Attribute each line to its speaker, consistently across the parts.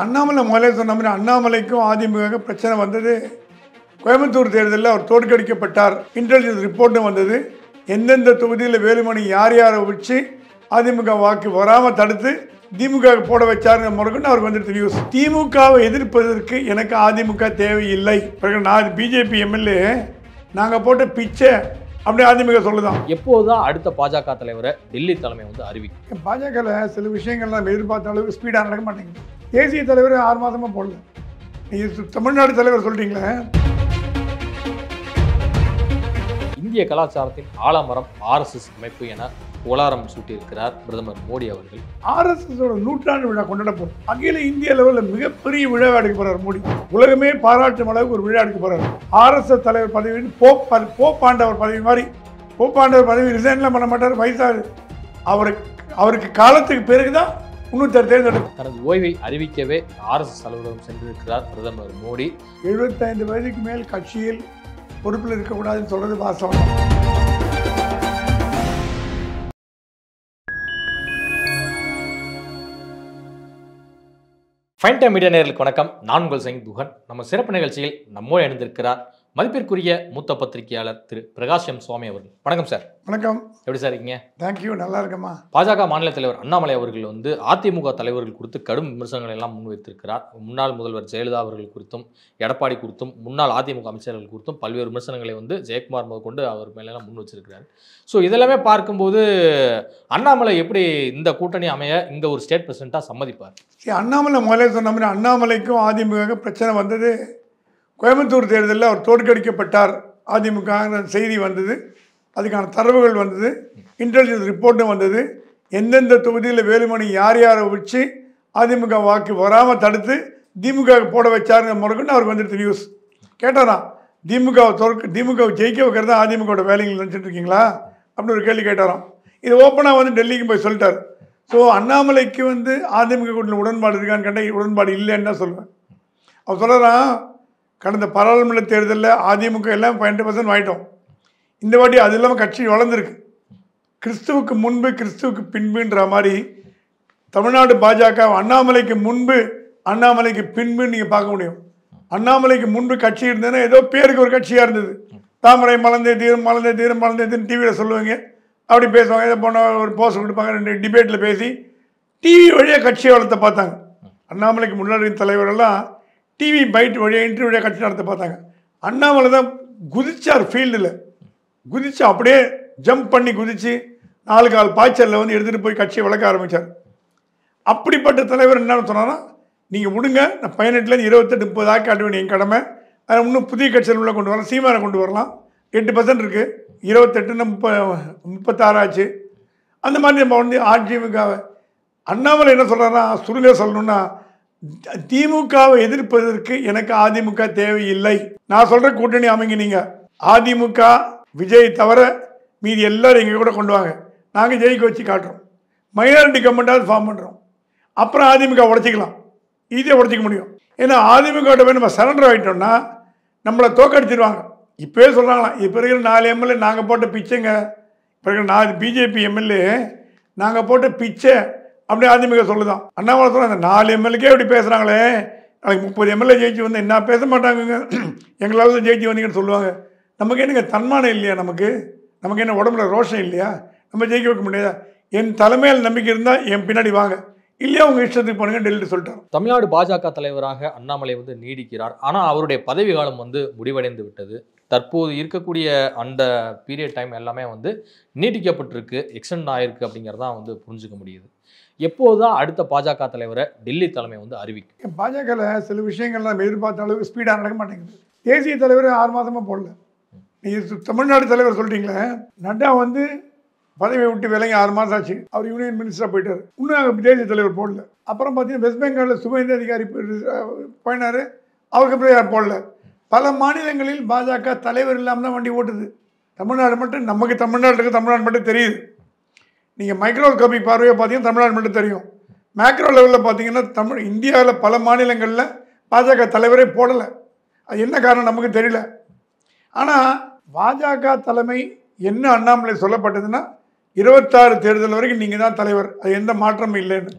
Speaker 1: அண்ணாமலை முதலே சொன்ன மாதிரி அண்ணாமலைக்கும் அதிமுக பிரச்சனை வந்தது. கோயம்புத்தூர் தேர்தலில் அவர் தோற்கடிக்கப்பட்டார். இன்டெலிஜென்ஸ் ரிப்போர்ட்டும் வந்தது. எந்தெந்த தொகுதியில் வேலுமணி யார் யாரை வச்சு அதிமுக வாக்கு வராமல் தடுத்து திமுக போட வச்சாருங்க முறைக்குன்னு அவருக்கு வந்துட்டு நியூஸ். திமுகவை எதிர்ப்பதற்கு எனக்கு அதிமுக தேவையில்லை. நான் பிஜேபி எம்எல்ஏ, நாங்கள் போட்ட பிச்சை அப்படி அதிமுக சொல்லுதான்.
Speaker 2: எப்போதுதான் அடுத்த பாஜக தலைவரை டெல்லி தலைமை வந்து அறிவிக்கும்?
Speaker 1: பாஜகவில் சில விஷயங்கள்லாம் எதிர்பார்த்த அளவுக்கு ஸ்பீடாக நடக்க மாட்டேங்குது. தேசிய தலைவர் 6 மாதமாக போடல. நீங்கள் தமிழ்நாடு தலைவர் சொல்லிட்டீங்களே.
Speaker 2: இந்திய கலாச்சாரத்தின் ஆலமரம் RSS அமைப்பு என புகழாரம் சூட்டியிருக்கிறார் பிரதமர் மோடி அவர்கள்.
Speaker 1: RSSோட 100ஆண்டு விழா கொண்டாட போகிறோம். அகில இந்திய லெவலில் மிகப்பெரிய விழா எடுக்க போகிறார் மோடி. உலகமே பாராட்டும் அளவுக்கு ஒரு விழா எடுக்க போகிறார். RSS தலைவர் பதவி போப்பாண்டவர் பதவி மாதிரி. போப்பாண்டவர் பதவி ரிசைன்லாம் பண்ண மாட்டார். வயசாரு. அவருக்கு காலத்துக்கு பிறகுதான் 306 தேர்ந்தெடுக்கும்.
Speaker 2: தனது ஓய்வை அறிவிக்கவே RSS அலுவலகம் சென்றிருக்கிறார் பிரதமர் மோடி.
Speaker 1: 75 வயதுக்கு மேல் கட்சியில் பொறுப்பில் இருக்கக்கூடாதுன்னு சொல்றது வாஸ்தவம்.
Speaker 2: ஃபைன் டைம் மீடியா நேயர்களுக்கு வணக்கம். நான் உங்கள் சங்கி துகன். நம்ம சிறப்பு நிகழ்ச்சியில் நம்மோடு இணைந்திருக்கிறார் மதிப்பிற்குரிய மூத்த பத்திரிகையாளர் திரு பிரகாஷ் எம் சுவாமி அவர்கள். வணக்கம் சார்.
Speaker 1: வணக்கம்.
Speaker 2: எப்படி சார் இருக்கீங்க?
Speaker 1: தேங்க்யூ, நல்லா இருக்கம்மா.
Speaker 2: பாஜக மாநில தலைவர் அண்ணாமலை அவர்கள் வந்து அதிமுக தலைவர்கள் குறித்து கடும் விமர்சனங்களை எல்லாம் முன்வைத்திருக்கிறார். முன்னாள் முதல்வர் ஜெயலலிதா அவர்கள் குறித்தும், எடப்பாடி குறித்தும், முன்னாள் அதிமுக அமைச்சர்கள் குறித்தும் பல்வேறு விமர்சனங்களை வந்து ஜெயக்குமார் முதற்கொண்டு அவர் மேலெல்லாம் முன் வச்சிருக்கிறார். ஸோ இதெல்லாமே பார்க்கும்போது அண்ணாமலை எப்படி இந்த கூட்டணி அமைய இங்கே ஒரு ஸ்டேட் பிரசிடென்ட்டாக சம்மதிப்பார்?
Speaker 1: அண்ணாமலை முதலே சொன்ன மாதிரி அண்ணாமலைக்கும் அதிமுக பிரச்சனை வந்தது. கோயம்புத்தூர் தேர்தலில் அவர் தோற்கடிக்கப்பட்டார் அதிமுக செய்தி வந்தது. அதுக்கான தரவுகள் வந்தது. இன்டெலிஜென்ஸ் ரிப்போர்ட்டும் வந்தது. எந்தெந்த தொகுதியில் வேலுமணி யார் யாரை வச்சு அதிமுக வாக்கு வராமல் தடுத்து திமுக போட வச்சாருங்க முறைக்குன்னு அவருக்கு வந்துடுது நியூஸ். கேட்டாராம், திமுகவை ஜெயிக்க வைக்கிறது தான் அதிமுகவோட வேலைகள் நினச்சிட்டு இருக்கீங்களா அப்படின்னு ஒரு கேள்வி கேட்டாராம். இது ஓப்பனாக வந்து டெல்லிக்கு போய் சொல்லிட்டார். ஸோ அண்ணாமலைக்கு வந்து அதிமுக கூட்டத்தில் உடன்பாடு இருக்கான்னு கேட்டால் உடன்பாடு இல்லைன்னு தான் சொல்லுவேன். அவர் சொல்கிறான், கடந்த பாராளுமன்ற தேர்தலில் அதிமுக எல்லாம் 5% வாங்கிட்டோம். இந்த வாட்டி அது இல்லாமல் கட்சி வளர்ந்துருக்கு. கிறிஸ்துவுக்கு முன்பு கிறிஸ்துவுக்கு பின்புன்ற மாதிரி தமிழ்நாடு பாஜக அண்ணாமலைக்கு முன்பு அண்ணாமலைக்கு பின்பு நீங்கள் பார்க்க முடியும். அண்ணாமலைக்கு முன்பு கட்சி இருந்ததுன்னா ஏதோ பேருக்கு ஒரு கட்சியாக இருந்தது. தாமரை மலர்ந்தே தீரும் மலர்ந்தே தீரும் மலர்ந்தே தீரும் டிவியில் சொல்லுவாங்க, அப்படி பேசுவாங்க. இதை போன ஒரு போஸ்ட் கொடுப்பாங்க, 2 டிபேட்டில் பேசி டிவி வழியாக கட்சியை வளர்த்த பார்த்தாங்க. அண்ணாமலைக்கு முன்னாடி தலைவரெல்லாம் டிவி பைட் வழியாக இன்டர்வியூ வழியாக கட்சி நடத்த பார்த்தாங்க. அண்ணாமலை தான் குதிச்சார். ஃபீல்டில் குதிச்சு அப்படியே ஜம்ப் பண்ணி குதித்து 4 கால் பாய்ச்சலில் வந்து எடுத்துகிட்டு போய் கட்சியை வளர்க்க ஆரம்பித்தார். அப்படிப்பட்ட தலைவர் என்னன்னு சொன்னான்னா, நீங்கள் விடுங்க, நான் 18 28 30 காட்ட வேண்டிய என் கடமை. அதை இன்னும் புதிய கட்சியில் உள்ள கொண்டு வரலாம், சீமானை கொண்டு வரலாம். 8% இருக்குது, 28ன்னா 36 ஆச்சு. அந்த மாதிரி நம்ம வந்து அதிமுகவை அண்ணாமலை என்ன சொல்கிறாருன்னா, சுருங்க சொல்லணும்னா, திமுகவை எதிர்ப்பதற்கு எனக்கு அதிமுக தேவையில்லை. நான் சொல்கிற கூட்டணி அமைங்க. நீங்கள் அதிமுக விஜய் தவிர மீதி எல்லாரும் எங்கள் கூட கொண்டு வாங்க, நாங்கள் ஜெயிக்க வச்சு காட்டுறோம். மைனாரிட்டி கவர்மெண்ட்டாவது ஃபார்ம் பண்ணுறோம். அப்புறம் அதிமுக உடச்சிக்கலாம், ஈஸியாக உடச்சிக்க முடியும். ஏன்னா அதிமுக போய் நம்ம சரண்டர் ஆகிட்டோம்னா நம்மளை தோக்கடிச்சிருவாங்க. இப்போயே சொல்கிறாங்களாம், இப்போ இருக்கிற 4 எம்எல்ஏ நாங்கள் போட்ட பிச்சைங்க. இப்போ இருக்கிற பிஜேபி எம்எல்ஏ நாங்கள் போட்ட பிச்சை அப்படி அதிமுக சொல்லுதான். அண்ணாமலை சொல்ல, அந்த 4 எம்எல்ஏக்கே அப்படி பேசுகிறாங்களே, நாளைக்கு 30 எம்எல்ஏ ஜெயிச்சு வந்து என்ன பேச மாட்டாங்க, எங்களால் தான் ஜெயிச்சு வந்தீங்கன்னு சொல்லுவாங்க. நமக்கு என்னங்க தன்மானம் இல்லையா? நமக்கு என்ன உடம்புல ரோஷம் இல்லையா? நம்ம ஜெயிக்க வைக்க முடியாதா? என் தலைமையில் நம்பிக்கை இருந்தால் என் பின்னாடி வாங்க, இல்லையா உங்கள் இஷ்டத்துக்கு பண்ணுங்க டெல்லிட்டு சொல்லிட்டார்.
Speaker 2: தமிழ்நாடு பாஜக தலைவராக அண்ணாமலை வந்து நீடிக்கிறார். ஆனால் அவருடைய பதவி காலம் வந்து முடிவடைந்து விட்டது. தற்போது இருக்கக்கூடிய அந்த பீரியட் டைம் எல்லாமே வந்து நீட்டிக்கப்பட்டிருக்கு, எக்ஸ்டெண்ட் ஆயிருக்கு அப்படிங்கிறதான் வந்து புரிஞ்சுக்க முடியுது. எப்போதுதான் அடுத்த பாஜக தலைவரை டெல்லி தலைமை வந்து அறிவிக்கும்?
Speaker 1: பாஜகவில் சில விஷயங்கள்லாம் எதிர்பார்த்த அளவுக்கு ஸ்பீடாக நடக்க மாட்டேங்குது. தேசிய தலைவர் 6 மாதமாக போடல. நீங்கள் தமிழ்நாடு தலைவர் சொல்லிட்டீங்களே, நட்டா வந்து பதவியை விட்டு விலகி 6 மாதம் ஆச்சு. அவர் யூனியன் மினிஸ்டராக போயிட்டார். இன்னும் தேசிய தலைவர் போடல. அப்புறம் பார்த்தீங்கன்னா வெஸ்ட் பெங்காலில் சுபேந்திர அதிகாரி போயினார், அவருக்கு அப்புறம் யார் போடல. பல மாநிலங்களில் பாஜக தலைவர் இல்லாமல் தான் வண்டி ஓட்டுது. தமிழ்நாடு மட்டும், நமக்கு தமிழ்நாட்டுக்கு தமிழ்நாடு மட்டும் தெரியுது. நீங்கள் மைக்ரோஸ்கோபிக் பார்வையாக பார்த்தீங்கன்னா தமிழ்நாடு மட்டும் தெரியும். மேக்ரோ லெவலில் பார்த்தீங்கன்னா இந்தியாவில் பல மாநிலங்களில் பாஜக தலைவரே போடலை. அது என்ன காரணம் நமக்கு தெரியல. ஆனால் பாஜக தலைமை என்ன அண்ணாமலை சொல்லப்பட்டதுன்னா, 26 தேர்தல் வரைக்கும் நீங்கள் தான் தலைவர், அது எந்த மாற்றமும் இல்லைன்னு.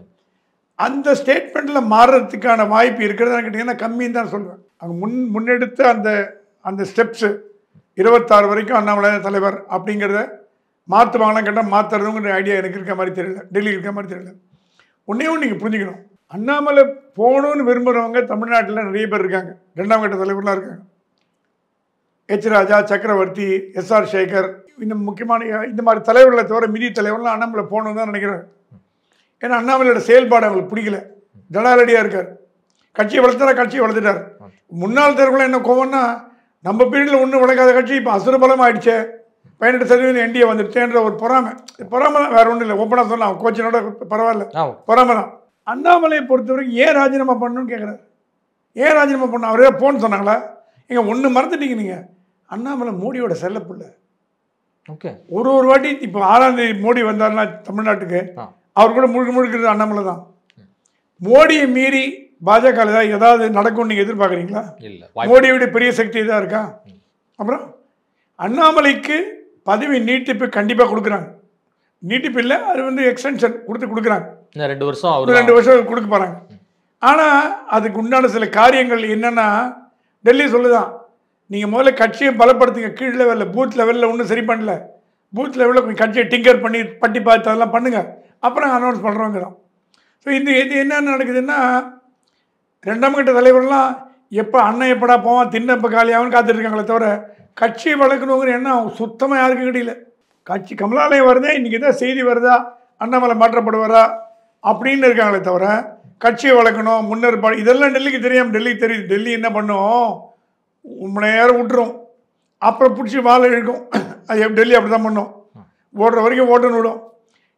Speaker 1: அந்த ஸ்டேட்மெண்ட்டில் மாறுறதுக்கான வாய்ப்பு இருக்கிறதான்னு கேட்டிங்கன்னா கம்மின்னு தான் சொல்லுவேன். அவங்க முன்னெடுத்த அந்த ஸ்டெப்ஸு 26 வரைக்கும் அண்ணாமலை தலைவர் அப்படிங்கிறத மாற்றுவாங்களாம் கேட்டால் மாற்றுறதுங்கிற ஐடியா எனக்கு இருக்க மாதிரி தெரியல, டெல்லி இருக்க மாதிரி தெரியல. ஒன்றே ஒன்று நீங்கள் புரிஞ்சுக்கணும், அண்ணாமலை போகணுன்னு விரும்புகிறவங்க தமிழ்நாட்டில் நிறைய பேர் இருக்காங்க. 2ஆம் கட்ட தலைவர்லாம் இருக்காங்க. எச் ராஜா, சக்கரவர்த்தி, எஸ்ஆர் சேகர், இன்னும் முக்கியமான இந்த மாதிரி தலைவர்களை தவிர மீதி தலைவர்லாம் அண்ணாமலை போகணுன்னு தான் நினைக்கிறேன். ஏன்னா அண்ணாமலையோட செயல்பாடு அவங்களுக்கு பிடிக்கல, ஜடாலடியாக இருக்கார். கட்சியை வளர்த்தாரா, கட்சியை வளர்த்துட்டார். முன்னாள் தேர்வுலாம் என்ன கோவம்னா, நம்ம பீரியடில் ஒன்றும் வளர்க்காத கட்சி இப்போ அசுரபலம் ஆயிடுச்சு, 18% என்டிஏ வந்துடுச்சேன்ற ஒரு பொறாமை தான், வேற ஒன்றும் இல்லை. ஓப்பனாக சொல்லலாம், கோச்சினோட பரவாயில்ல, பொறாமை தான். அண்ணாமலையை பொறுத்தவரைக்கும் ஏன் ராஜினாமா பண்ணணும்னு கேட்குறாரு. ஏன் ராஜினாமா பண்ணணும்? அவரே போன்னு சொன்னாங்களா? எங்க ஒன்று மறந்துட்டீங்க நீங்கள், அண்ணாமலை மோடியோட செல்லப்பிள்ளை. ஓகே, ஒரு வாட்டி இப்போ 6ஆம் தேதி மோடி வந்தார்னா தமிழ்நாட்டுக்கு, அவர் கூட முழுக்கிறது அண்ணாமலை தான். மோடியை மீறி பாஜக ஏதாவது நடக்கும்னு நீங்கள் எதிர்பார்க்குறீங்களா? இல்லை. மோடியோட பெரிய சக்தி தான் இருக்கா? அப்புறம் அண்ணாமலைக்கு பதவி நீட்டிப்பு கண்டிப்பாக கொடுக்குறாங்க. நீட்டிப்பு இல்லை, அது எக்ஸ்டென்ஷன் கொடுக்குறாங்க. 2 வருஷம் கொடுக்க போகிறாங்க. ஆனால் அதுக்கு உண்டான சில காரியங்கள் என்னென்னா, டெல்லி சொல்லுதான், நீங்கள் முதல்ல கட்சியை பலப்படுத்துங்க. கீழ் லெவலில், பூத் லெவலில் ஒன்றும் சரி பண்ணல, பூத் லெவலில் கொஞ்சம் கட்சியை டிங்கர் பண்ணி பட்டி பார்த்து அதெல்லாம் பண்ணுங்கள், அப்புறம் அனௌன்ஸ் பண்ணுறோங்க தான். ஸோ இது என்ன நடக்குதுன்னா, 2ஆம் கட்ட தலைவர்லாம் எப்போ அண்ணன் எப்படா போவான், தின்ன எப்போ காலியாகனு காத்துட்ருக்காங்களே தவிர கட்சியை வளர்க்கணுங்கிற எண்ணம் சுத்தமாக யாருக்கும் கிடையில. கட்சி கமலாலயம் வருதே, இன்றைக்கி தான் செய்தி வருதா அண்ணாமலை மாற்றப்படுவாரா அப்படின்னு இருக்காங்களே தவிர கட்சியை வளர்க்கணும், முன்னேற்பாடு இதெல்லாம் டெல்லிக்கு தெரியாமல். டெல்லிக்கு தெரியுது. டெல்லி என்ன பண்ணும், உண்மை நேரம் விட்டுரும், அப்புறம் பிடிச்சி வாழை இழுக்கும். அது டெல்லி அப்படி தான் பண்ணும், ஓடுற வரைக்கும் ஓட்டுன்னு விடும்.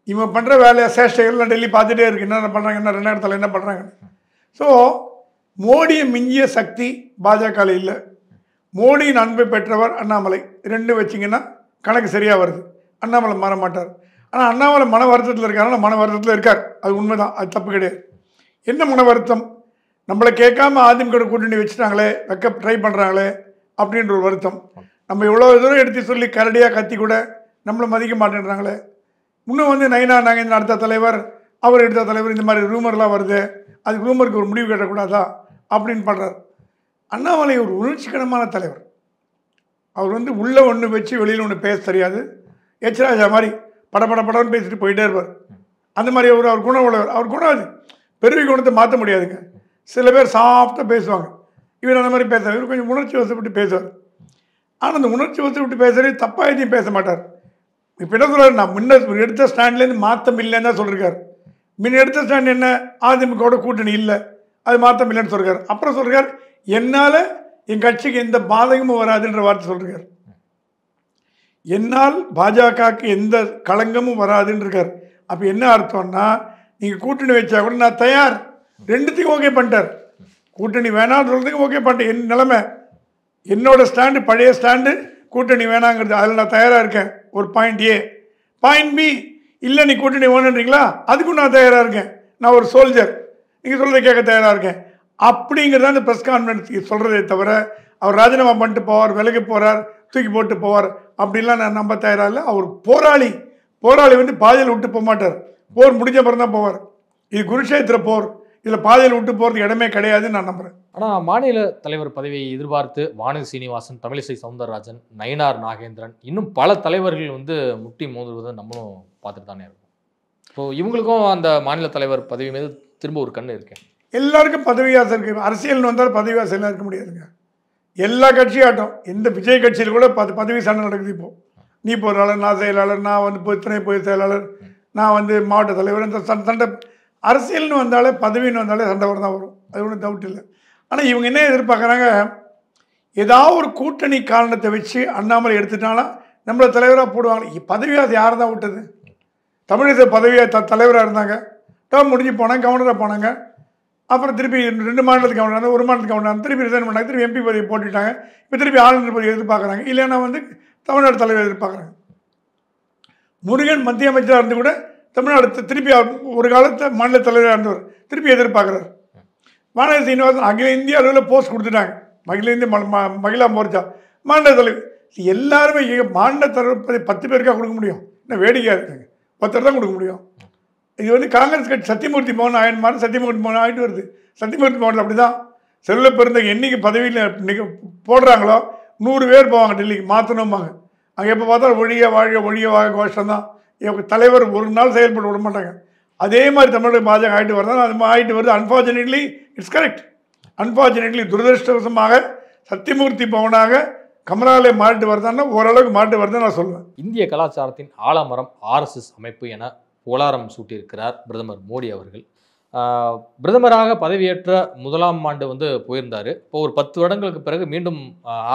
Speaker 1: இவன் பண்ணுற வேலையை சேஷ்டைகள்லாம் டெல்லி பார்த்துட்டே இருக்கு, என்னென்ன பண்ணுறாங்க, என்ன 2 இடத்துல என்ன பண்ணுறாங்க. ஸோ மோடியை மிஞ்சிய சக்தி பாஜகவில் இல்லை. மோடியின் அன்பை பெற்றவர் அண்ணாமலை. 2 வச்சிங்கன்னா கணக்கு சரியாக வருது. அண்ணாமலை மாற மாட்டார். ஆனால் அண்ணாமலை மன வருத்தத்தில் இருக்காருன்னா மன வருத்தத்தில் இருக்கார், அது உண்மைதான், அது தப்பு கிடையாது. என்ன மன வருத்தம், நம்மளை கேட்காம அதிமுக கூட்டணி வச்சுட்டாங்களே, வைக்க ட்ரை பண்ணுறாங்களே அப்படின்ற ஒரு வருத்தம். நம்ம இவ்வளோ தூரம் எடுத்து சொல்லி கரடியாக கத்தி கூட நம்மளை மதிக்க மாட்டேன்றாங்களே. இன்னும் நைனா நாங்கள் அடுத்த தலைவர், அவர் எடுத்த தலைவர், இந்த மாதிரி ரூமர்லாம் வருது, அதுக்கு ரூமருக்கு ஒரு முடிவு கட்டக்கூடாதா அப்படின்னு பண்ணுறார். அண்ணாமலை ஒரு உணர்ச்சிகரமான தலைவர். அவர் உள்ளே ஒன்று வச்சு வெளியில் ஒன்று பேச தெரியாது. எச் ராஜா மாதிரி படன்னு பேசிட்டு போயிட்டே இருப்பார். அந்த மாதிரி அவர் குணம் உள்ளவர். அவர் குணம் அது பெருமை குணத்தை மாற்ற முடியாதுங்க. சில பேர் சாஃப்டாக பேசுவாங்க, இவர் அந்த மாதிரி பேசுவார். இவர் கொஞ்சம் உணர்ச்சி வசப்பட்டு பேசுவார். ஆனால் அந்த உணர்ச்சி வசப்பட்டு பேசுறது தப்பாக எதையும் பேச மாட்டார். இப்போ என்ன சொல்கிறார், நான் முன்ன எடுத்த ஸ்டாண்ட்லேருந்து மாற்றம் இல்லைன்னு தான் சொல்லியிருக்காரு. முன்ன எடுத்த ஸ்டாண்ட் என்ன, அதிமுகவோட கூட்டணி இல்லை, அது மாற்றம் இல்லைன்னு சொல்கிறார். அப்புறம் சொல்கிறார், என்னால் என் கட்சிக்கு எந்த பாதகமும் வராதுன்ற வார்த்தை சொல்கிறார். என்னால் பாஜகவுக்கு எந்த களங்கமும் வராதுன்னு இருக்கார். அப்போ என்ன அர்த்தம்னா, நீங்கள் கூட்டணி வச்சா கூட நான் தயார், 2த்துக்கும் ஓகே பண்ணிட்டார். கூட்டணி வேணான்னு சொல்கிறதுக்கு ஓகே பண்ணிட்டேன். என் நிலைமை, என்னோட ஸ்டாண்டு பழைய ஸ்டாண்டு, கூட்டணி வேணாங்கிறது, அதில் நான் தயாராக இருக்கேன். ஒரு பாயிண்ட் ஏ. பாயிண்ட் பி, இல்லை நீ கூட்டணி வேணுன்றீங்களா, அதுக்கும் நான் தயாராக இருக்கேன், நான் ஒரு சோல்ஜர், நீங்கள் சொல்கிறத கேட்க தயாராக இருக்கேன் அப்படிங்கிறத அந்த ப்ரெஸ் கான்ஃபரன்ஸ் சொல்கிறதே தவிர, அவர் ராஜினாமா பண்ணிட்டு போவார், விலகி போகிறார், தூக்கி போட்டு போவார் அப்படின்லாம் நான் நம்ப தயாராக இல்லை. அவர் போராளி பாதையில் விட்டு போக மாட்டார். போர் முடிஞ்ச பிறகு தான் போவார். இது குருஷேத்திர போர், இதில் பாதையில் விட்டு போகிறதுக்கு இடமே கிடையாதுன்னு நான் நம்புகிறேன்.
Speaker 2: ஆனால் மாநில தலைவர் பதவியை எதிர்பார்த்து வானதி சீனிவாசன், தமிழிசை சவுந்தரராஜன், நயினார் நாகேந்திரன், இன்னும் பல தலைவர்கள் முட்டி மோதுவதை நம்மளும் பார்த்துட்டு தானே இருக்கோம். இப்போ இவங்களுக்கும் அந்த மாநில தலைவர் பதவி மீது திரும்ப ஒரு கண்ணு இருக்கேன்.
Speaker 1: எல்லாருக்கும் பதவி ஆசை இருக்குது. அரசியல்னு வந்தாலும் பதவி ஆசை எல்லாம் இருக்க முடியாதுங்க. எல்லா கட்சியாட்டம், எந்த விஜய் கட்சியில் கூட பதவி சண்டை நடக்குது. இப்போது நீ பொருளாளர், நான் செயலாளர், நான் துணை பொதுச் செயலாளர், நான் மாவட்ட தலைவர், இந்த சண்டை. அரசியல்னு வந்தாலே, பதவின்னு வந்தாலே சண்டை தான் வரும், அது ஒன்றும் டவுட் இல்லை. ஆனால் இவங்க என்ன எதிர்பார்க்குறாங்க, ஏதாவது ஒரு கூட்டணி காரணத்தை வச்சு அண்ணாமலை எடுத்துட்டாலும் நம்மளை தலைவராக போடுவாங்க. பதவியாக யார் தான் விட்டது? தமிழிசை பதவியாக தலைவராக இருந்தாங்க, டேர்ம் முடிஞ்சு போனாங்க, கவர்னராக போனாங்க, அப்புறம் திருப்பி 2 மாநிலத்துக்கு கவர்னர், 1 மாநிலத்துக்கு கவர்னர், திருப்பி ரிசைன் பண்ணாங்க, திருப்பி எம்பி பதவி போட்டுட்டாங்க. இப்போ திருப்பி ஆளுநர் பதவி எதிர்பார்க்குறாங்க. இல்லைன்னா தமிழ்நாடு தலைவர் எதிர்பார்க்குறாங்க. முருகன் மத்திய அமைச்சராக இருந்து கூட தமிழ்நாடு திருப்பி ஒரு காலத்தை மாநில தலைவராக இருந்தவர் திருப்பி எதிர்பார்க்குறாரு. வானதி சீனிவாசன் அகில இந்திய அளவில் போஸ்ட் கொடுத்துட்டாங்க. அகில இந்திய மகிழா மோர்ச்சா மாநில தலைவர். எல்லாருமே மாநில தலைவர் 10 பேருக்காக கொடுக்க முடியும்? இன்னும் வேடிக்கையாக இருக்குங்க. 10 தான் கொடுக்க முடியும். இது வந்து காங்கிரஸ் கட்சி சத்தியமூர்த்தி மோகன் ஆயன் மாதிரி சத்தியமூர்த்தி மோகன் ஆகிட்டு வருது. சத்தியமூர்த்தி மோகன் அப்படி தான் செல்ல பிறந்த என்னைக்கு பதவியில் போடுறாங்களோ 100 பேர் போவாங்க டெல்லிக்கு மாற்றணும்பாங்க. அங்கே எப்போ பார்த்தாலும் ஒழிய வாழ கோஷம் தான். தலைவர் ஒரு நாள் செயல்பட விட மாட்டாங்க. அதே மாதிரி தமிழக பாஜக ஆகிட்டு வரதான் அது ஆகிட்டு வருது. Unfortunately it's correct. அன்ஃபார்ச்சுனேட்லி துரதிருஷ்டவசமாக சத்தியமூர்த்தி பவனாக கமலாலயம் மாறிட்டு வருதான்னா ஓரளவுக்கு மாறிட்டு வருதுன்னு நான் சொல்லுவேன்.
Speaker 2: இந்திய கலாச்சாரத்தின் ஆலமரம் RSS அமைப்பு என புகழாரம் சூட்டியிருக்கிறார் பிரதமர் மோடி அவர்கள். பிரதமராக பதவியேற்ற முதலாம் ஆண்டு வந்து போயிருந்தார். இப்போ ஒரு 10 வருடங்களுக்கு பிறகு மீண்டும்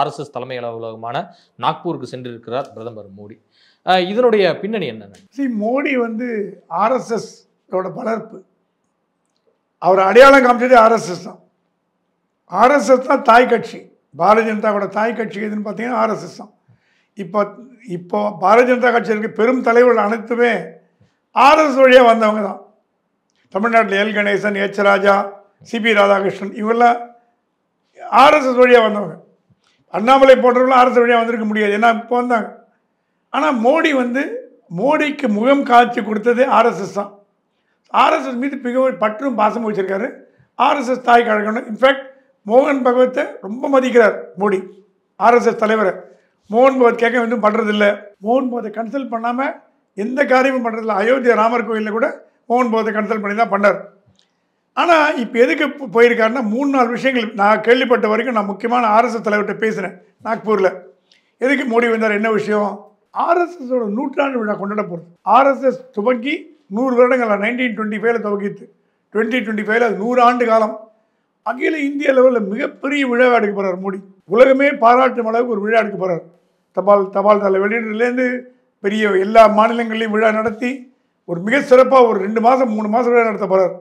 Speaker 2: RSS தலைமை அலுவலகமான நாக்பூருக்கு சென்றிருக்கிறார் பிரதமர் மோடி. இதனுடைய பின்னணி என்னென்ன?
Speaker 1: மோடி வந்து RSSோட வளர்ப்பு, அவர் அடையாளம் காமிச்சது RSS தான். RSS தான் தாய் கட்சி. பாரதிய ஜனதாவோட தாய் கட்சி எதுன்னு பார்த்தீங்கன்னா RSS தான். இப்போ பாரதிய ஜனதா கட்சி இருக்க பெரும் தலைவர்கள் அனைத்துமே RSS வழியாக வந்தவங்க தான். தமிழ்நாட்டில் எல் கணேசன், H ராஜா, CP ராதாகிருஷ்ணன் இவங்கெல்லாம் RSS வழியாக வந்தவங்க. அண்ணாமலை போன்றவர்களும் RSS வழியாக வந்திருக்க முடியாது, ஏன்னா இப்போ வந்தாங்க. ஆனால் மோடிக்கு முகம் காட்சி கொடுத்தது RSS தான். RSS மீது மிகவும் பற்றும் பாசமும் வச்சிருக்காரு. RSS தாய் கழகம். இன்ஃபேக்ட் மோகன் பகவத்தை ரொம்ப மதிக்கிறார் மோடி, RSS தலைவரை. மோகன் பகவத் கேட்க வேண்டும் பண்ணுறதில்லை. மோகன் பகவத்தை கன்சல்ட் பண்ணாமல் எந்த காரியமும் பண்ணுறதில்ல. அயோத்தியா ராமர் கோயிலில் கூட மோகன் பகவத்தை கன்சல்ட் பண்ணி தான் பண்ணார். ஆனால் இப்போ எதுக்கு போயிருக்காருன்னா 3-4 விஷயங்கள் நான் கேள்விப்பட்ட வரைக்கும். நான் முக்கியமான RSS தலைவர்கிட்ட பேசினேன் நாக்பூரில். எதுக்கு மோடி வந்தார், என்ன விஷயம்? RSSோட 100ஆண்டு விழா கொண்டாட போகிறது. RSS துவங்கி 100 வருடங்கள் 1925 துவங்கிட்டு 2025 அது 100 ஆண்டு காலம். அகில இந்திய லெவலில் மிகப்பெரிய விழா எடுக்க போகிறார் மோடி. உலகமே பாராட்டும் அளவுக்கு ஒரு விழா எடுக்க போகிறார். தபால் தலை வெளியீடுலேருந்து பெரிய எல்லா மாநிலங்களையும் விழா நடத்தி ஒரு மிக சிறப்பாக ஒரு 2 மாதம் 3 மாதம் விழா நடத்த போகிறார்.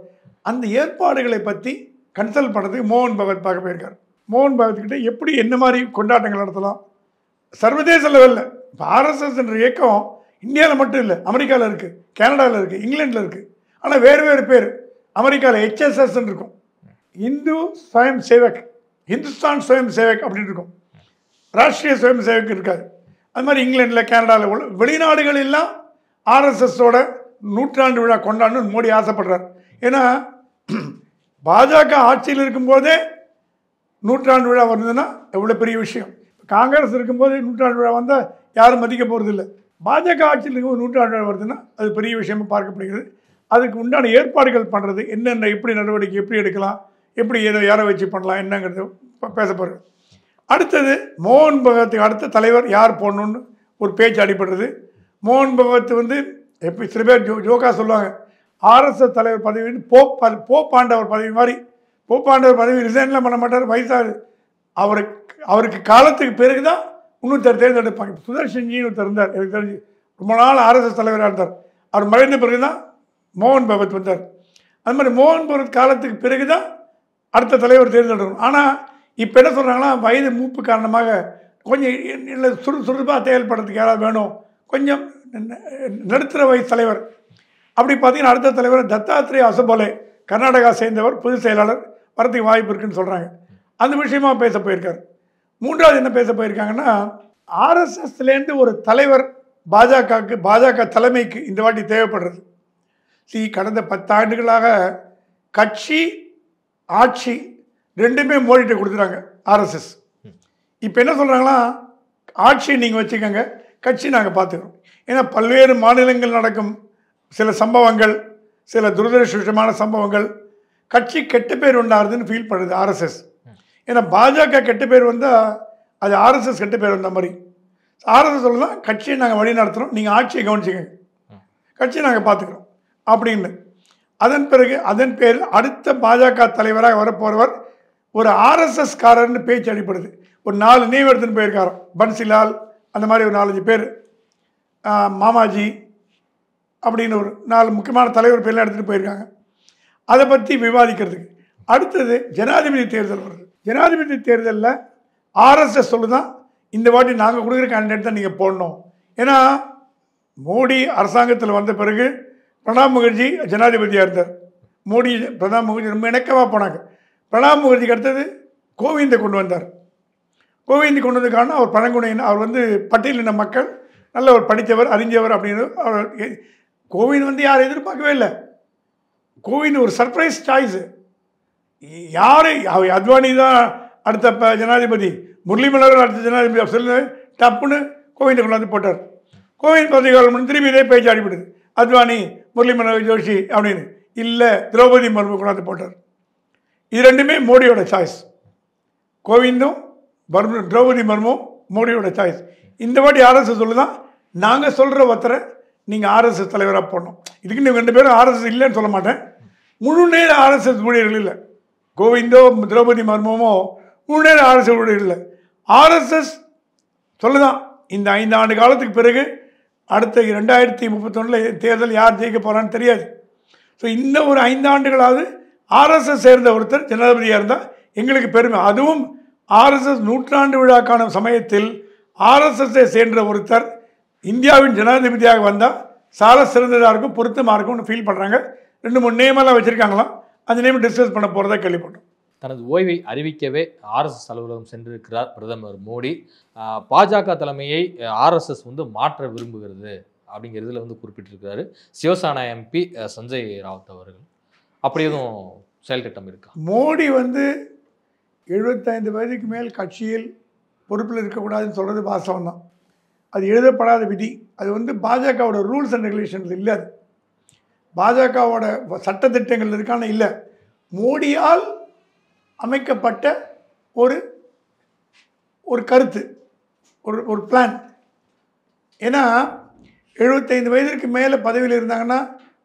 Speaker 1: அந்த ஏற்பாடுகளை பற்றி கன்சல்ட் பண்ணுறதுக்கு மோகன் பகவத் பார்க்க போயிருக்கார். மோகன் பகவத்கிட்ட எப்படி என்ன மாதிரி கொண்டாட்டங்கள் நடத்தலாம் சர்வதேச லெவலில். இப்போ RSS என்ற இயக்கம் இந்தியாவில் மட்டும் இல்லை, அமெரிக்காவில் இருக்குது, கனடாவில் இருக்குது, இங்கிலாண்டில் இருக்குது. ஆனால் வேறு பேர். அமெரிக்காவில் HSSன்னு இருக்கும், ஹிந்துஸ்தான் ஸ்வயம் சேவக் அப்படின்னு இருக்கும். ராஷ்ட்ரிய ஸ்வயம் சேவக் இருக்காது. அது மாதிரி இங்கிலாண்டில், கனடாவில் உள்ள வெளிநாடுகளெல்லாம் RSSோட 100ஆண்டு விழா கொண்டாடணும்னு மோடி ஆசைப்படுறார். ஏன்னா பாஜக ஆட்சியில் இருக்கும்போதே 100ஆண்டு விழா வருதுன்னா எவ்வளோ பெரிய விஷயம். காங்கிரஸ் இருக்கும்போது 100ஆண்டு விழா வந்தால் யாரும் மதிக்க போகிறது இல்லை. பாஜக ஆட்சியில் இருக்கும்போது 100ஆண்டு விழா வருதுன்னா அது பெரிய விஷயமாக பார்க்கப்படுகிறது. அதுக்கு உண்டான ஏற்பாடுகள் பண்ணுறது என்னென்ன, எப்படி நடவடிக்கை எப்படி எடுக்கலாம், எப்படி யாரை வச்சு பண்ணலாம் என்னங்கிறது பேசப்படுறது. அடுத்தது மோகன் பகவத்துக்கு அடுத்த தலைவர் யார் போடணுன்னு ஒரு பேச்சு அடிபடுறது. மோகன் பகவத் வந்து எப்படி சில பேர் ஜோக்கா சொல்லுவாங்க, RSS தலைவர் பதவி வந்து போப்பாண்டவர் பதவி மாதிரி. போப்பாண்டவர் பதவி ரிசைன்லாம் பண்ண மாட்டார், வயசாகுது. அவருக்கு காலத்துக்கு பிறகு தான் இன்னொருத்தர் தேர்ந்தெடுப்பாங்க. சுதர்ஷன்ஜின்னு ஒருத்தர் இருந்தார், எனக்கு தெரிஞ்சு ரொம்ப நாள் RSS தலைவராக இருந்தார். அவர் மறைந்த பிறகு தான் மோகன் பகவத் வந்தார். அது மாதிரி மோகன் பகவத் காலத்துக்கு பிறகு தான் அடுத்த தலைவர் தேர்ந்தெடுக்கணும். ஆனால் இப்போ என்ன சொல்கிறாங்கன்னா, வயது மூப்பு காரணமாக கொஞ்சம் சுறுசுறுப்பாக செயல்படுறதுக்கு யாராவது வேணும், கொஞ்சம் நடுத்தர வயசு தலைவர். அப்படி பார்த்தீங்கன்னா அடுத்த தலைவர் தத்தாத்ரேய அசபோலே, கர்நாடகா சேர்ந்தவர், பொதுச் செயலாளர் வரதுக்கு வாய்ப்பு இருக்குன்னு சொல்கிறாங்க. அந்த விஷயமா பேச போயிருக்கார். 3வது என்ன பேச போயிருக்காங்கன்னா, RSSலேருந்து ஒரு தலைவர் பாஜக தலைமைக்கு இந்த வாட்டி தேவைப்படுறது. கடந்த 10 ஆண்டுகளாக கட்சி ஆட்சி ரெண்டுமே மோடிட்ட கொடுத்துறாங்க RSS. இப்போ என்ன சொல்கிறாங்களா, ஆட்சியை நீங்கள் வச்சுக்கோங்க, கட்சி நாங்கள் பார்த்துக்கிறோம். ஏன்னா பல்வேறு மாநிலங்கள் நடக்கும் சில சம்பவங்கள், சில துரதிருஷ்டமான சம்பவங்கள், கட்சி கெட்ட பேர் உண்டாகுதுன்னு ஃபீல் பண்ணுது RSS. ஏன்னா பாஜக கெட்ட பேர் வந்தால் அது RSS கெட்ட பேர் வந்த மாதிரி. RSS சொல்லலாம், கட்சியை நாங்கள் வழி நடத்துகிறோம், நீங்கள் ஆட்சியை கவனிச்சிக்கங்க, கட்சியை நாங்கள் பார்த்துக்கிறோம் அப்படின்னு. அதன் பேரில் அடுத்த பாஜக தலைவராக வரப்போகிறவர் ஒரு RSS காரர்னு பேச்சு அடிப்படுது. ஒரு 4 நேம் எடுத்துன்னு போயிருக்காரோ, பன்சிலால் அந்த மாதிரி ஒரு 4-5 பேர், மாமாஜி அப்படின்னு ஒரு 4 முக்கியமான தலைவர் பேர்லாம் எடுத்துகிட்டு போயிருக்காங்க. அதை பற்றி விவாதிக்கிறதுக்கு. அடுத்தது ஜனாதிபதி தேர்தல் வருது. ஜனாதிபதி தேர்தலில் RSS சொல்லுதான், இந்த வாட்டி நாங்கள் கொடுக்குற கேண்டிடேட் தான் நீங்கள் போடணும். ஏன்னா மோடி அரசாங்கத்தில் வந்த பிறகு பிரணாப் முகர்ஜி ஜனாதிபதியாக இருந்தார். பிரணாப் முகர்ஜி ரொம்ப இணக்கமாக போனாங்க. பிரணாப் முகர்ஜிக்கு அடுத்தது கோவிந்தை கொண்டு வந்தார். கோவிந்தை கொண்டு வந்த காரணம் அவர் பழங்குடியின, அவர் வந்து பட்டியலின மக்கள், நல்ல ஒரு படித்தவர், அறிஞ்சவர் அப்படின்னு. அவர் கோவிந்த் வந்து யாரும் எதிர்பார்க்கவே இல்லை. கோவிந்த் ஒரு சர்ப்ரைஸ் சாய்ஸு. யார் அத்வானி தான் அடுத்த ஜனாதிபதி, முரளி மனோகர் அடுத்த ஜனாதிபதி சொல்லு டப்புன்னு கோவிந்தை கொண்டாந்து போட்டார். கோவிந்த் பதவி காலம் திரும்பி இதே பேச்சு அடிப்படுது, அத்வானி முரளி மனோகர் ஜோஷி அப்படின்னு. இல்லை, திரௌபதி முர்மு கொண்டாந்து போட்டார். இது ரெண்டுமே மோடியோட சாய்ஸ். கோவிந்தும் திரௌபதி முர்மும் மோடியோட சாய்ஸ். இந்த வாட்டி ஆர்எஸ்எஸ் சொல்லுதான், நாங்கள் சொல்கிற ஒருத்தரை நீங்கள் ஆர்எஸ்எஸ் தலைவராக போடணும். இதுக்கு நீங்கள் 2 பேரும் ஆர்எஸ்எஸ் இல்லைன்னு சொல்ல மாட்டேன். முழு நேர ஆர்எஸ்எஸ் ஊழியர்கள் இல்லை. கோவிந்தோ திரௌபதி முர்முமோ முழு நேர ஆர்எஸ்எஸ் ஊழியர்கள் இல்லை. ஆர்எஸ்எஸ் சொல்லுதான், இந்த 5 ஆண்டு காலத்துக்கு பிறகு அடுத்த 2031 தேர்தல் யார் ஜெயிக்க போகிறான்னு தெரியாது. ஸோ இந்த ஒரு 5 ஆண்டுகளாவது ஆர்எஸ்எஸ் சேர்ந்த ஒருத்தர் ஜனாதிபதியாக இருந்தால் எங்களுக்கு பெருமை. அதுவும் ஆர்எஸ்எஸ் 100ஆண்டு விழா காணும் சமயத்தில் ஆர்எஸ்எஸ்ஸை சேர்ந்த ஒருத்தர் இந்தியாவின் ஜனாதிபதியாக வந்தால் சால சிறந்ததாக இருக்கும், பொருத்தமாக இருக்கும்னு ஃபீல் பண்ணுறாங்க. 2-3 நேமெல்லாம் வச்சுருக்காங்களாம். அந்த நேம் டிஸ்கஸ் பண்ண போகிறதா கேள்விப்பட்டோம்.
Speaker 2: தனது ஓய்வை அறிவிக்கவே ஆர்எஸ்எஸ் அலுவலகம் சென்றிருக்கிறார் பிரதமர் மோடி. பாஜக தலைமையை ஆர்எஸ்எஸ் மாற்ற விரும்புகிறது அப்படிங்கிறதுல குறிப்பிட்டிருக்கிறாரு சிவசேனா எம்பி சஞ்சய் ராவத் அவர்கள். அப்படி எதுவும் செயல் திட்டம் இருக்கா?
Speaker 1: மோடி 75 வயதுக்கு மேல் கட்சியில் பொறுப்பில் இருக்கக்கூடாதுன்னு சொல்கிறது வாஸ்தவம் தான். அது எழுதப்படாத விதி. அது பாஜகவோட ரூல்ஸ் அண்ட் ரெகுலேஷன்ஸ் இல்லை. அது பாஜகவோட சட்டத்திட்டங்கள் இருக்கான இல்லை. மோடியால் அமைக்கப்பட்ட ஒரு கருத்து, ஒரு பிளான். ஏன்னா 75 வயதிற்கு மேலே பதவியில் இருந்தாங்கன்னா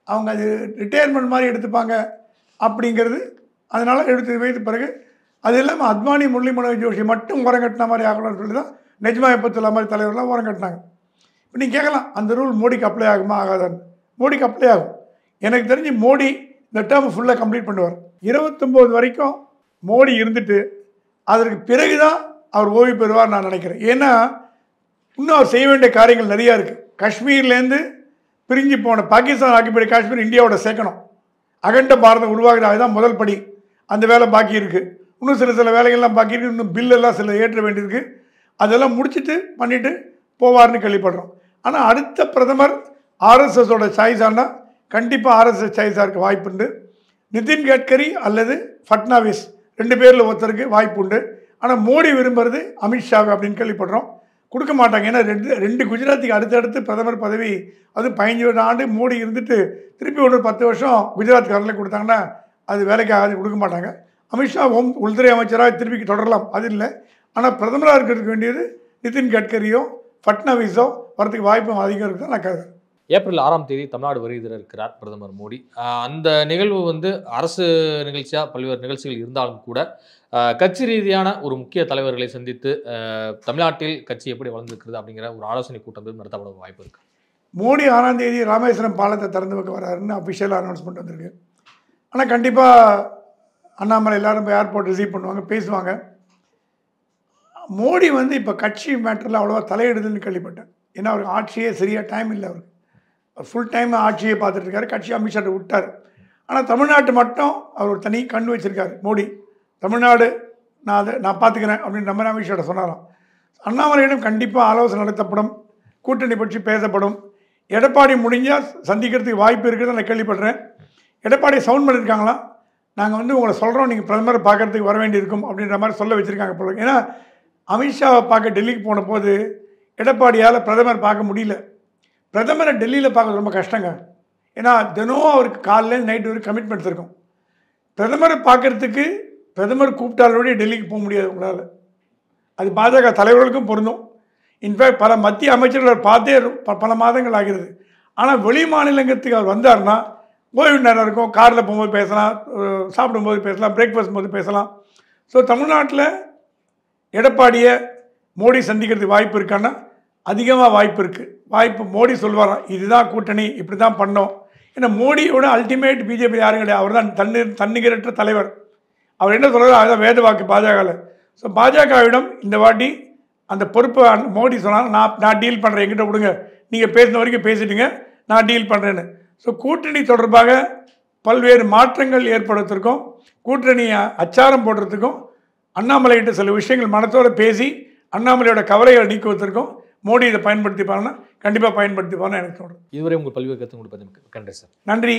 Speaker 1: அவங்க அது ரிட்டையர்மெண்ட் மாதிரி எடுத்துப்பாங்க அப்படிங்கிறது. அதனால் 75 வயது பிறகு அது இல்லாமல் அத்வானி முரளி மனோகர் ஜோஷி மட்டும் ஓரம் கட்டின மாதிரி ஆகணும்னு சொல்லி தான் நெஜ்மா எப்பத்துல்லா மாதிரி தலைவர்லாம் ஓரம் கட்டினாங்க. இப்போ நீங்கள் கேட்கலாம், அந்த ரூல் மோடிக்கு அப்ளை ஆகுமா ஆகாதான்னு. மோடிக்கு அப்ளை ஆகும். எனக்கு தெரிஞ்சு மோடி இந்த டேர்ம் ஃபுல்லாக கம்ப்ளீட் பண்ணுவார். 29 வரைக்கும் மோடி இருந்துட்டு அதற்கு பிறகு தான் அவர் ஓய்வு பெறுவார் நான் நினைக்கிறேன். ஏன்னா இன்னும் அவர் செய்ய வேண்டிய காரியங்கள் நிறையா இருக்குது. காஷ்மீர்லேருந்து பிரிஞ்சு போன பாகிஸ்தான் ஆக்கிபைடு காஷ்மீர் இந்தியாவோட சேர்க்கணும். அகண்ட பாரதம் உருவாகுது. அதுதான் முதல் படி. அந்த வேலை பாக்கி இருக்குது. இன்னும் சில வேலைகள்லாம் பாக்கி இருக்குது. இன்னும் பில்லெல்லாம் சில ஏற்ற வேண்டியிருக்கு. அதெல்லாம் முடிச்சுட்டு பண்ணிவிட்டு போவார்னு கேள்விப்படுறோம். ஆனால் அடுத்த பிரதமர் ஆர்எஸ்எஸோட சாய்ஸ் ஆனால் கண்டிப்பாக ஆர்எஸ்எஸ் சாய்ஸாக இருக்க வாய்ப்பு உண்டு. நிதின் கட்கரி அல்லது ஃபட்னாவிஸ் 2 பேரில் ஒருத்தருக்கு வாய்ப்பு உண்டு. ஆனால் மோடி விரும்புறது அமித்ஷாவை அப்படின்னு கேள்விப்படுறோம். கொடுக்க மாட்டாங்க. ஏன்னா ரெண்டு குஜராத்துக்கு அடுத்தடுத்து பிரதமர் பதவி, அது 15 ஆண்டு மோடி இருந்துட்டு திருப்பி 10 வருஷம் குஜராத்காரில் கொடுத்தாங்கன்னா அது வேலைக்கு ஆகாது, கொடுக்க மாட்டாங்க. அமித்ஷா உள்துறை அமைச்சராக திருப்பி தொடரலாம், அது இல்லை. ஆனால் பிரதமராக இருக்கிறதுக்கு வேண்டியது நிதின் கட்கரியோ ஃபட்னவிஸோ வரதுக்கு வாய்ப்பும் அதிகம் இருக்குது தான் நான் கருதுறேன்.
Speaker 2: ஏப்ரல் 6ஆம் தேதி தமிழ்நாடு வருகை இருக்கிறார் பிரதமர் மோடி. அந்த நிகழ்வு அரசு நிகழ்ச்சியாக பல்வேறு நிகழ்ச்சிகள் இருந்தாலும் கூட கட்சி ரீதியான ஒரு முக்கிய தலைவர்களை சந்தித்து தமிழ்நாட்டில் கட்சி எப்படி வளர்ந்துருக்குது அப்படிங்கிற ஒரு ஆலோசனை கூட்டம் நடத்தப்பட வாய்ப்பு இருக்குது.
Speaker 1: மோடி 6ஆம் தேதி ராமேஸ்வரம் பாலத்தை திறந்து வைக்க வராருன்னு அஃபிஷியலாக அனௌன்ஸ்மெண்ட் வந்திருக்கு. ஆனால் கண்டிப்பாக அண்ணாமலை எல்லாரும் இப்போ ஏர்போர்ட் ரிசீவ் பண்ணுவாங்க, பேசுவாங்க. மோடி இப்போ கட்சி மேட்டரில் அவ்வளோவா தலையிடுதுன்னு கேள்விப்பட்டேன். ஏன்னா அவருக்கு ஆட்சியே சரியாக டைம் இல்லை. அவருக்கு ஃபுல் டைம் ஆட்சியை பார்த்துட்டு இருக்காரு. கட்சி அமித்ஷாட்ட விட்டார். ஆனால் தமிழ்நாட்டு மட்டும் அவர் ஒரு தனி கண் வச்சிருக்காரு மோடி. தமிழ்நாடு நான் பார்த்துக்கிறேன் அப்படின்னு நம்ம அமித்ஷாட்ட சொன்னாராம். அண்ணாமலையிடம் கண்டிப்பாக ஆலோசனை நடத்தப்படும், கூட்டணி பற்றி பேசப்படும். எடப்பாடி முடிஞ்சால் சந்திக்கிறதுக்கு வாய்ப்பு இருக்குதுன்னு நான் கேள்விப்படுறேன். எடப்பாடி சவுண்ட் பண்ணியிருக்காங்களாம், நாங்கள் உங்களை சொல்கிறோம், நீங்கள் பிரதமரை பார்க்குறதுக்கு வர வேண்டியிருக்கும் அப்படின்ற மாதிரி சொல்ல வச்சுருக்காங்க போல. ஏன்னா அமித்ஷாவை பார்க்க டெல்லிக்கு போன போது எடப்பாடியால் பிரதமர் பார்க்க முடியல. பிரதமரை டெல்லியில் பார்க்க ரொம்ப கஷ்டங்க. ஏன்னா தினம் அவருக்கு காலையில் நைட்டு வரைக்கும் கமிட்மெண்ட்ஸ் இருக்கும். பிரதமரை பார்க்குறதுக்கு பிரதமர் கூப்பிட்டாலோடய டெல்லிக்கு போக முடியாது உங்களால். அது பாஜக தலைவர்களுக்கும் பொருந்தும். இன்ஃபேக்ட் பல மத்திய அமைச்சர்கள் பார்த்தே பல மாதங்கள் ஆகிறது. ஆனால் வெளி மாநிலங்களுக்கு அவர் வந்தார்னா ஓய்வு நேரம் இருக்கும், காரில் போகும்போது பேசலாம், சாப்பிடும்போது பேசலாம், பிரேக்ஃபாஸ்ட் போது பேசலாம். ஸோ தமிழ்நாட்டில் எடப்பாடியை மோடி சந்திக்கிறதுக்கு வாய்ப்பு இருக்கான்னா அதிகமாக வாய்ப்பு இருக்குது. மோடி சொல்வாராம், இதுதான் கூட்டணி, இப்படி தான் பண்ணோம். ஏன்னா மோடியோட அல்டிமேட் பிஜேபி யாரும் கிடையாது. அவர் தான் தன்னிகரற்ற தலைவர். அவர் என்ன சொல்கிறாரோ அதுதான் வேத வாக்கு பாஜகவில். ஸோ பாஜகவிடம் இந்த வாட்டி அந்த பொறுப்பை மோடி சொன்னாங்க, நான் டீல் பண்ணுறேன், என்கிட்ட கொடுங்க, நீங்கள் பேசின வரைக்கும் பேசிட்டுங்க, நான் டீல் பண்ணுறேன்னு. ஸோ கூட்டணி தொடர்பாக பல்வேறு மாற்றங்கள் ஏற்படுறதுக்கும் கூட்டணியை அச்சாரம் போடுறதுக்கும் அண்ணாமலைகிட்ட சில விஷயங்கள் மனத்தோடு பேசி அண்ணாமலையோட கவலைகளை நீக்குவதற்கும் மோடி இதை பயன்படுத்திப்பாங்கன்னா கண்டிப்பாக பயன்படுத்திப்பான்னு எனக்கு தோணுது.
Speaker 2: இதுவரை உங்கள் பல்வேறு கருத்து கொடுப்பது நன்றி சார்.
Speaker 1: நன்றி.